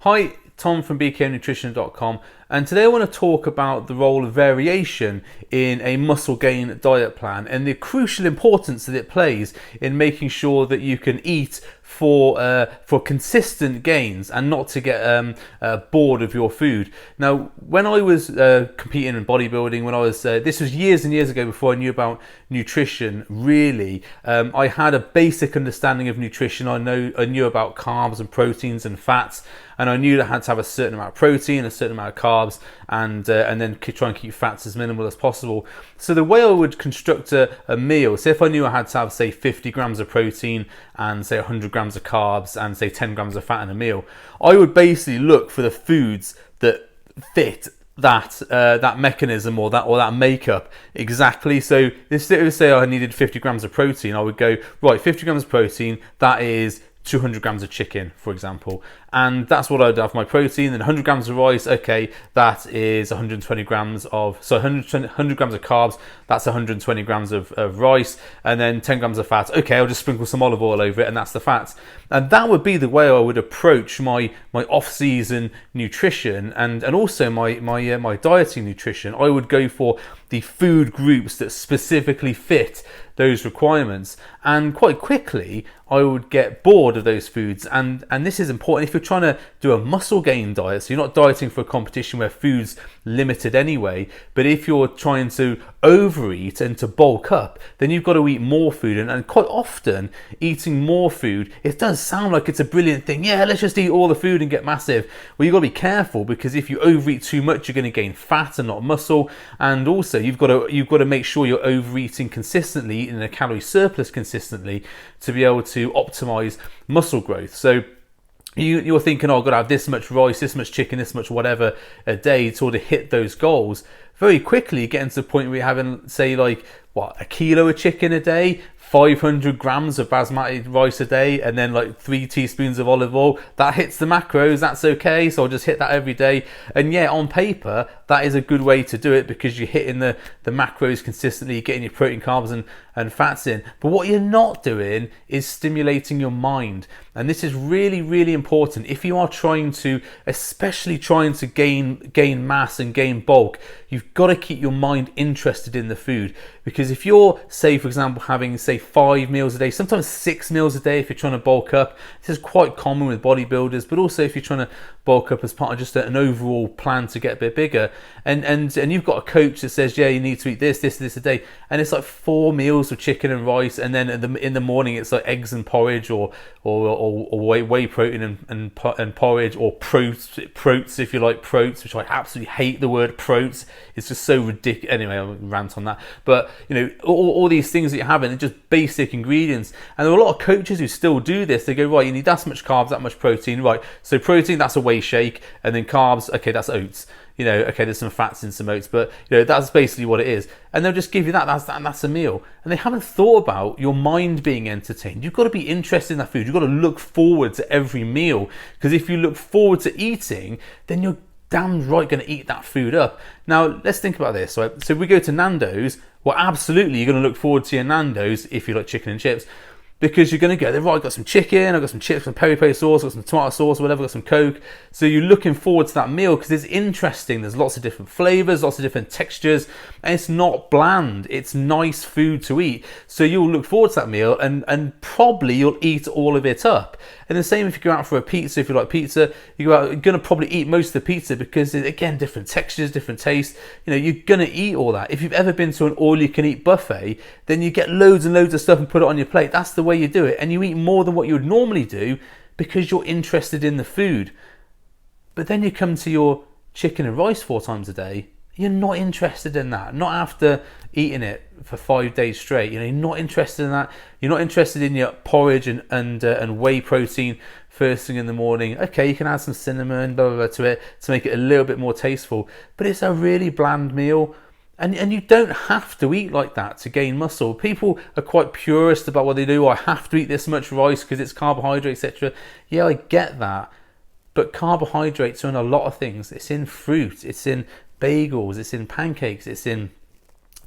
Hi, Tom from bknutrition.com, and today I want to talk about the role of variation in a muscle gain diet plan and the crucial importance that it plays in making sure that you can eat for consistent gains and not to get bored of your food. Now, when I was competing in bodybuilding, when I was this was years and years ago before I knew about nutrition. Really, I had a basic understanding of nutrition. I knew about carbs and proteins and fats, and I knew that I had to have a certain amount of protein, a certain amount of carbs, and then try and keep fats as minimal as possible. So the way I would construct a meal, say if I knew I had to have, say, 50 grams of protein and say 100 grams of carbs and say 10 grams of fat in a meal, I would basically look for the foods that fit that mechanism or that makeup exactly. So instead of say I needed 50 grams of protein, I would go, right, 50 grams of protein, that is 200 grams of chicken, for example, and that's what I'd have for my protein. Then 100 grams of rice, okay, that is 120 grams of, so 100 grams of carbs, that's 120 grams of rice, and then 10 grams of fat, okay, I'll just sprinkle some olive oil over it, and that's the fats. And that would be the way I would approach my off-season nutrition and also my dieting nutrition. I would go for the food groups that specifically fit those requirements, and quite quickly I would get bored of those foods. And this is important if you're trying to do a muscle gain diet, so you're not dieting for a competition where food's limited anyway, but if you're trying to overeat and to bulk up, then you've got to eat more food. And quite often eating more food, it does sound like it's a brilliant thing, yeah, let's just eat all the food and get massive. Well, you've got to be careful, because if you overeat too much, you're going to gain fat and not muscle. And also you've got to make sure you're overeating consistently, eating a calorie surplus consistently, to be able to optimize muscle growth. So you're thinking, oh, I've got to have this much rice, this much chicken, this much whatever a day to sort of hit those goals. Very quickly you get into the point where you're having, say, like, what, a kilo of chicken a day, 500 grams of basmati rice a day, and then like 3 teaspoons of olive oil. That hits the macros, that's okay, so I'll just hit that every day. And yeah, on paper, that is a good way to do it, because you're hitting the macros consistently, getting your protein, carbs and fats in. But what you're not doing is stimulating your mind. And this is really, really important. If you are especially trying to gain mass and gain bulk, you've got to keep your mind interested in the food. Because if you're, say, for example, having, say, 5 meals a day, sometimes 6 meals a day if you're trying to bulk up. This is quite common with bodybuilders, but also if you're trying to bulk up as part of just an overall plan to get a bit bigger. And you've got a coach that says, yeah, you need to eat this a day. And it's like 4 meals of chicken and rice, and then in the morning it's like eggs and porridge, or whey protein and porridge, or protes if you like protes, which I absolutely hate the word protes. It's just so ridiculous. Anyway, I'll rant on that. But all these things that you're having are just basic ingredients. And there are a lot of coaches who still do this. They go, right, you need that much carbs, that much protein, right? So protein, that's a whey shake, and then carbs, okay, that's oats. Okay, there's some fats in some oats, but that's basically what it is. And they'll just give you that, and that's a meal. And they haven't thought about your mind being entertained. You've got to be interested in that food. You've got to look forward to every meal, because if you look forward to eating, then you're damn right going to eat that food up. Now, let's think about this, right? So if we go to Nando's, well, absolutely, you're going to look forward to your Nando's if you like chicken and chips, because you're going to go there, right, I've got some chicken, I've got some chips, some peri-peri sauce, I've got some tomato sauce, whatever, I've got some Coke. So you're looking forward to that meal because it's interesting. There's lots of different flavors, lots of different textures, and it's not bland. It's nice food to eat. So you'll look forward to that meal, and probably you'll eat all of it up. And the same if you go out for a pizza, if you like pizza, you're going to probably eat most of the pizza, because, again, different textures, different tastes. You're going to eat all that. If you've ever been to an all-you-can-eat buffet, then you get loads and loads of stuff and put it on your plate. That's the way you do it. And you eat more than what you would normally do because you're interested in the food. But then you come to your chicken and rice 4 times a day, you're not interested in that. Not after eating it for 5 days straight. You're not interested in that. You're not interested in your porridge and whey protein first thing in the morning. Okay, you can add some cinnamon, blah, blah, blah, to it to make it a little bit more tasteful. But it's a really bland meal. And you don't have to eat like that to gain muscle. People are quite purist about what they do. I have to eat this much rice because it's carbohydrate, etc. Yeah, I get that. But carbohydrates are in a lot of things. It's in fruit, it's in bagels, it's in pancakes, it's in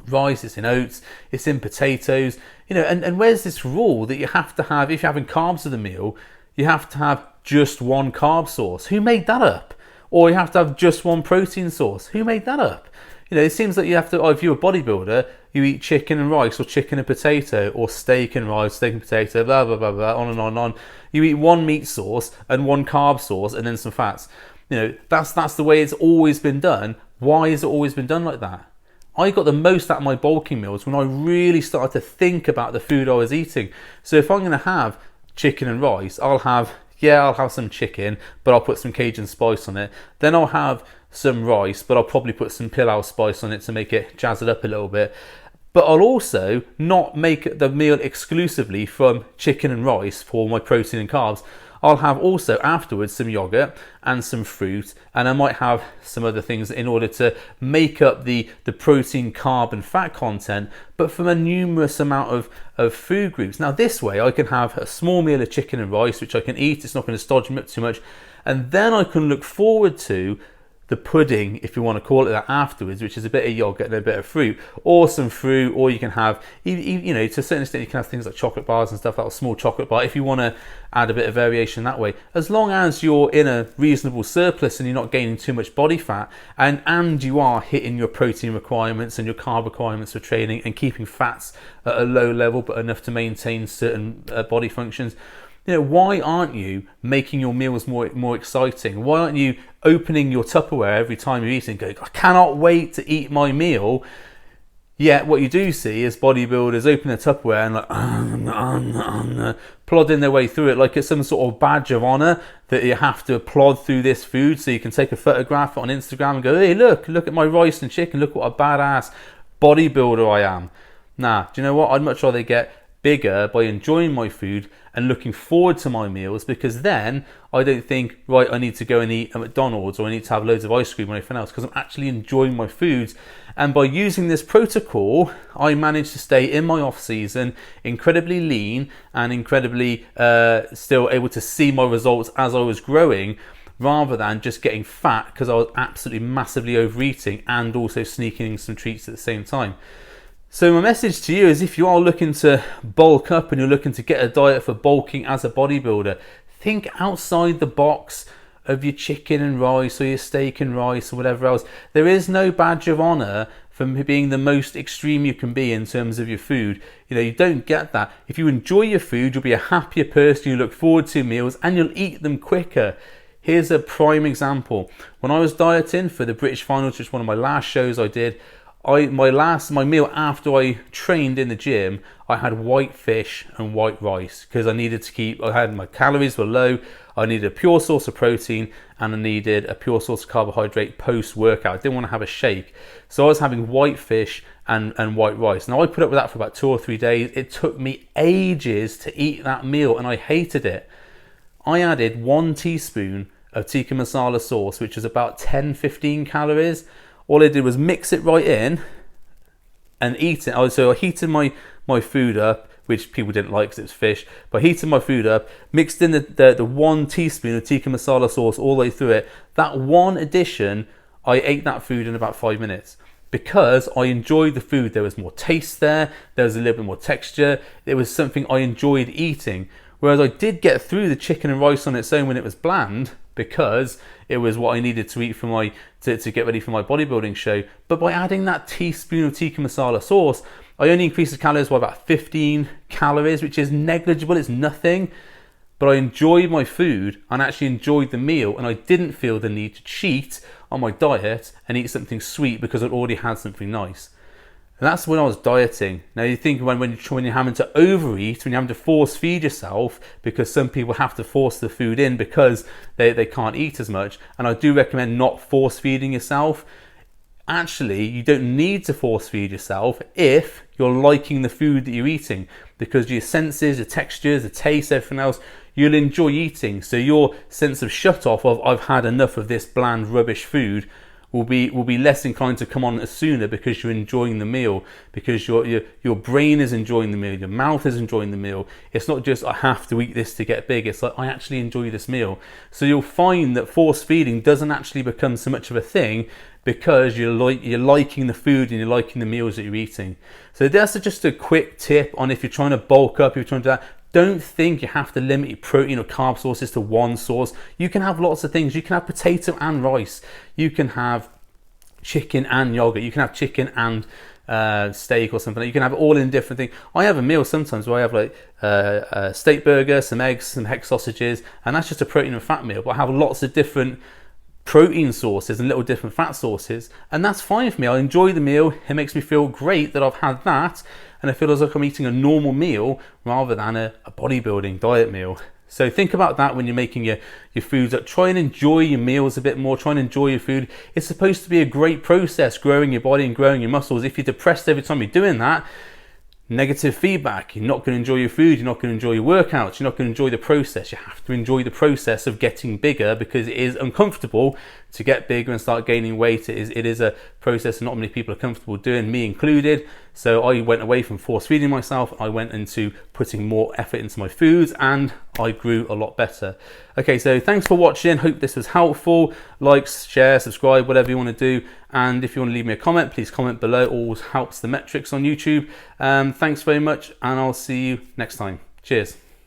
rice, it's in oats, it's in potatoes. And where's this rule that you have to have, if you're having carbs with a meal, you have to have just one carb source. Who made that up? Or you have to have just one protein source. Who made that up? You know, it seems like you have to, if you're a bodybuilder, you eat chicken and rice, or chicken and potato, or steak and rice, steak and potato, blah, blah, blah, blah, on and on and on. You eat one meat source and one carb source and then some fats. You know, that's the way it's always been done. Why has it always been done like that? I got the most out of my bulking meals when I really started to think about the food I was eating. So if I'm going to have chicken and rice, I'll have some chicken, but I'll put some Cajun spice on it. Then I'll have some rice, but I'll probably put some pilau spice on it to make it jazz it up a little bit. But I'll also not make the meal exclusively from chicken and rice for my protein and carbs. I'll have also afterwards some yogurt and some fruit, and I might have some other things in order to make up the protein, carb and fat content, but from a numerous amount of food groups. Now this way I can have a small meal of chicken and rice, which I can eat, it's not going to stodge me up too much, and then I can look forward to the pudding, if you want to call it that, afterwards, which is a bit of yogurt and a bit of fruit, or some fruit, or you can have, you know, to a certain extent, you can have things like chocolate bars and stuff, like a small chocolate bar, if you want to add a bit of variation that way. As long as you're in a reasonable surplus and you're not gaining too much body fat, and you are hitting your protein requirements and your carb requirements for training, and keeping fats at a low level, but enough to maintain certain body functions. You know, why aren't you making your meals more exciting? Why aren't you opening your Tupperware every time you're eating, going, I cannot wait to eat my meal? Yet what you do see is bodybuilders open their Tupperware and like plodding their way through it like it's some sort of badge of honor that you have to plod through this food so you can take a photograph on Instagram and go, hey, look at my rice and chicken, look what a badass bodybuilder I am. Nah, do you know what? I'd much rather get bigger by enjoying my food and looking forward to my meals, because then I don't think, right, I need to go and eat at McDonald's, or I need to have loads of ice cream or anything else, because I'm actually enjoying my foods. And by using this protocol, I managed to stay in my off season incredibly lean and incredibly still able to see my results as I was growing, rather than just getting fat because I was absolutely massively overeating and also sneaking in some treats at the same time. So my message to you is, if you are looking to bulk up and you're looking to get a diet for bulking as a bodybuilder, think outside the box of your chicken and rice or your steak and rice or whatever else. There is no badge of honor for being the most extreme you can be in terms of your food. You know, you don't get that. If you enjoy your food, you'll be a happier person, you look forward to meals, and you'll eat them quicker. Here's a prime example. When I was dieting for the British Finals, which was one of my last shows I did, my meal after I trained in the gym, I had white fish and white rice, because I had my calories were low, I needed a pure source of protein, and I needed a pure source of carbohydrate post-workout. I didn't want to have a shake. So I was having white fish and white rice. Now I put up with that for about 2 or 3 days. It took me ages to eat that meal and I hated it. I added 1 teaspoon of tikka masala sauce, which is about 10-15 calories. All I did was mix it right in and eat it. So I heated my food up, which people didn't like because it was fish, but I heated my food up, mixed in the 1 teaspoon of tikka masala sauce all the way through it. That one addition, I ate that food in about 5 minutes, because I enjoyed the food. There was more taste there was a little bit more texture, it was something I enjoyed eating. Whereas I did get through the chicken and rice on its own when it was bland, because it was what I needed to eat for to get ready for my bodybuilding show. But by adding that teaspoon of tikka masala sauce, I only increased the calories by about 15 calories, which is negligible, it's nothing. But I enjoyed my food and actually enjoyed the meal, and I didn't feel the need to cheat on my diet and eat something sweet because I'd already had something nice. And that's when I was dieting. Now you think when you're having to overeat, when you're having to force feed yourself, because some people have to force the food in because they can't eat as much. And I do recommend not force feeding yourself. Actually, you don't need to force feed yourself if you're liking the food that you're eating, because your senses, the textures, the taste, everything else, you'll enjoy eating. So your sense of shut off of I've had enough of this bland rubbish food will be less inclined to come on sooner, because you're enjoying the meal, because your brain is enjoying the meal, your mouth is enjoying the meal. It's not just I have to eat this to get big, it's like I actually enjoy this meal. So you'll find that force feeding doesn't actually become so much of a thing, because you're liking the food and you're liking the meals that you're eating. So that's just a quick tip on if you're trying to bulk up, if you're trying to do that. Don't think you have to limit your protein or carb sources to one source. You can have lots of things. You can have potato and rice. You can have chicken and yogurt. You can have chicken and steak or something. You can have it all in different things. I have a meal sometimes where I have like a steak burger, some eggs, some hex sausages, and that's just a protein and fat meal. But I have lots of different protein sources and little different fat sources, and that's fine for me. I enjoy the meal. It makes me feel great that I've had that, and I feel as like I'm eating a normal meal rather than a bodybuilding diet meal. So think about that when you're making your foods up. Try and enjoy your meals a bit more. Try and enjoy your food. It's supposed to be a great process, growing your body and growing your muscles. If you're depressed every time you're doing that, negative feedback, you're not going to enjoy your food, you're not going to enjoy your workouts, you're not going to enjoy the process. You have to enjoy the process of getting bigger, because it is uncomfortable to get bigger and start gaining weight. It is a process not many people are comfortable doing, me included. So I went away from force feeding myself. I went into putting more effort into my foods, and I grew a lot better. Okay, so thanks for watching. Hope this was helpful. Like, share, subscribe, whatever you want to do. And if you want to leave me a comment, please comment below. It always helps the metrics on YouTube. Thanks very much, and I'll see you next time. Cheers.